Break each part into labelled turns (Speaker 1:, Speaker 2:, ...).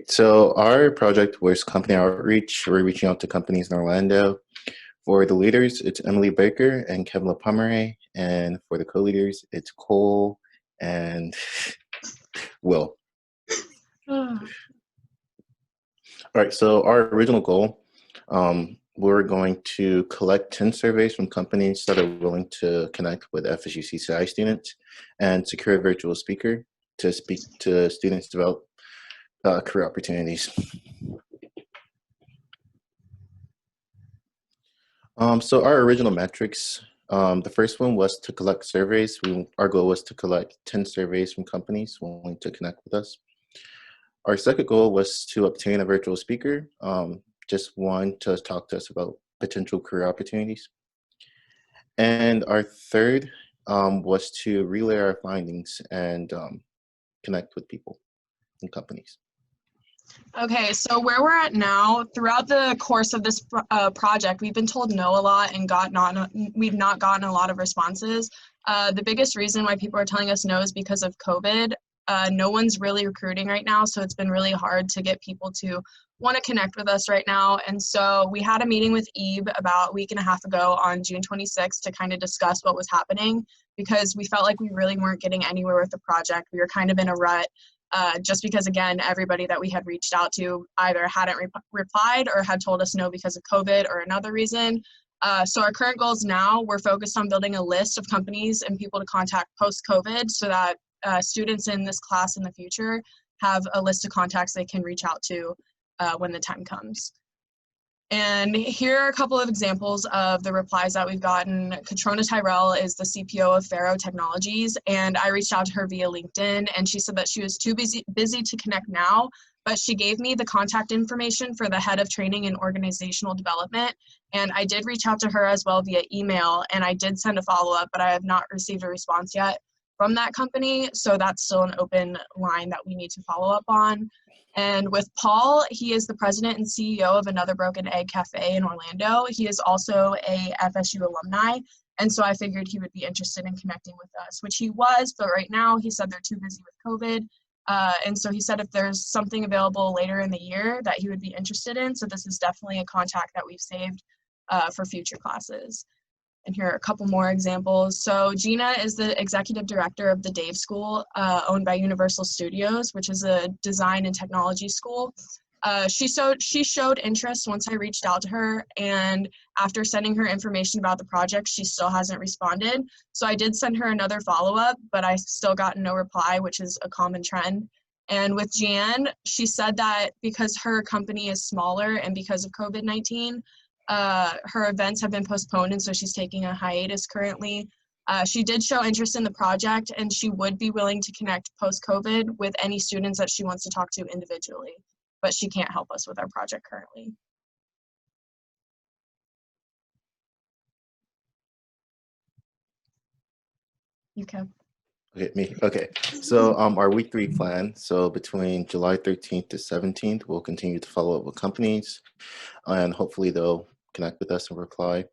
Speaker 1: So our project was company outreach. We're reaching out to companies in Orlando. For the leaders, it's Emily Baker and Kevin Pomeroy, and for the co-leaders, it's Cole and Will. All right, so our original goal, we're going to collect 10 surveys from companies that are willing to connect with FSU CCI students and secure a virtual speaker to speak to students develop career opportunities. So our original metrics, the first one was to collect surveys. Our goal was to collect 10 surveys from companies willing to connect with us. Our second goal was to obtain a virtual speaker, just one to talk to us about potential career opportunities. And our third was to relay our findings and connect with people and companies.
Speaker 2: Okay, so where we're at now, throughout the course of this project, we've been told no a lot and we've not gotten a lot of responses. The biggest reason why people are telling us no is because of COVID. No one's really recruiting right now, so it's been really hard to get people to want to connect with us right now. And so we had a meeting with EEB about a week and a half ago on June 26th to kind of discuss what was happening, because we felt like we really weren't getting anywhere with the project. We were kind of in a rut. Just because, again, everybody that we had reached out to either hadn't replied or had told us no because of COVID or another reason. So our current goals now, we're focused on building a list of companies and people to contact post-COVID so that students in this class in the future have a list of contacts they can reach out to when the time comes. And here are a couple of examples of the replies that we've gotten. Katrona Tyrell is the CPO of Faro Technologies, and I reached out to her via LinkedIn, and she said that she was too busy to connect now, but she gave me the contact information for the head of training and organizational development, and I did reach out to her as well via email, and I did send a follow-up, but I have not received a response yet from that company, so that's still an open line that we need to follow up on. And with Paul, he is the president and CEO of Another Broken Egg Cafe in Orlando. He is also a FSU alumni, and so I figured he would be interested in connecting with us, which he was, but right now he said they're too busy with COVID. And so he said if there's something available later in the year that he would be interested in. So this is definitely a contact that we've saved for future classes. And here are a couple more examples. So Gina is the executive director of the Dave School, owned by Universal Studios, which is a design and technology school. She showed interest once I reached out to her, and after sending her information about the project, she still hasn't responded. So I did send her another follow-up, but I still got no reply, which is a common trend. And with Jan, she said that because her company is smaller and because of COVID-19, her events have been postponed, and so she's taking a hiatus currently. She did show interest in the project, and she would be willing to connect post-COVID with any students that she wants to talk to individually, but she can't help us with our project currently. You can.
Speaker 1: Okay, me. Okay, so our week 3 plan. So between July 13th to 17th, we'll continue to follow up with companies, and hopefully they'll connect with us and reply.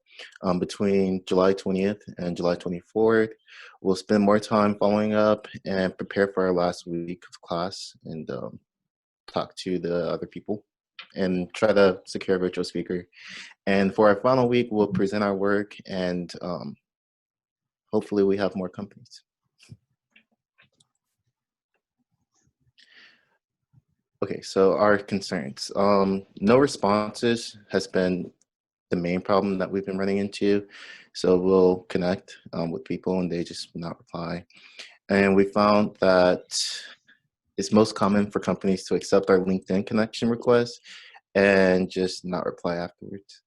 Speaker 1: Between July 20th and July 24th, we'll spend more time following up and prepare for our last week of class and talk to the other people and try to secure a virtual speaker. And for our final week, we'll present our work and hopefully we have more companies. Okay, so our concerns. No responses has been the main problem that we've been running into. So we'll connect with people and they just not reply. And we found that it's most common for companies to accept our LinkedIn connection request and just not reply afterwards.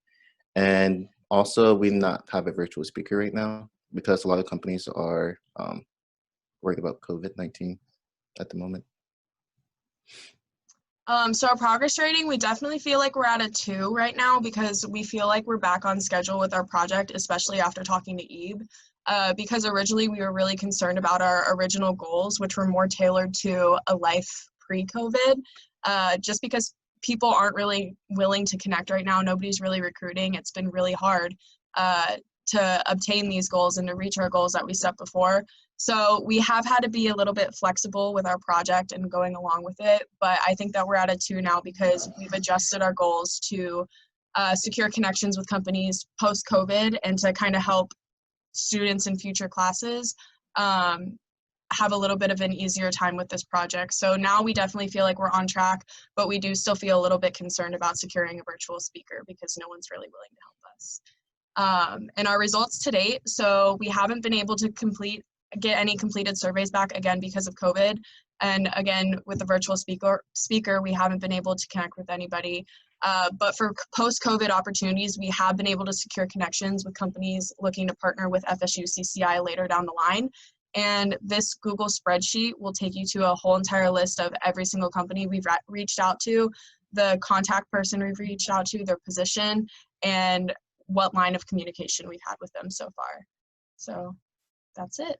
Speaker 1: And also we not have a virtual speaker right now because a lot of companies are worried about COVID-19 at the moment.
Speaker 2: So our progress rating, we definitely feel like we're at a 2 right now because we feel like we're back on schedule with our project, especially after talking to EEB. Because originally we were really concerned about our original goals, which were more tailored to a life pre-COVID, just because people aren't really willing to connect right now. Nobody's really recruiting. It's been really hard to obtain these goals and to reach our goals that we set before. So we have had to be a little bit flexible with our project and going along with it, but I think that we're at a 2 now because we've adjusted our goals to secure connections with companies post-COVID and to kind of help students in future classes have a little bit of an easier time with this project. So now we definitely feel like we're on track, but we do still feel a little bit concerned about securing a virtual speaker because no one's really willing to help us. And our results to date, so we haven't been able to get any completed surveys back again because of COVID. And again, with the virtual speaker, we haven't been able to connect with anybody. But for post-COVID opportunities, we have been able to secure connections with companies looking to partner with FSU CCI later down the line. And this Google spreadsheet will take you to a whole entire list of every single company we've reached out to, the contact person we've reached out to, their position, and what line of communication we've had with them so far. So that's it.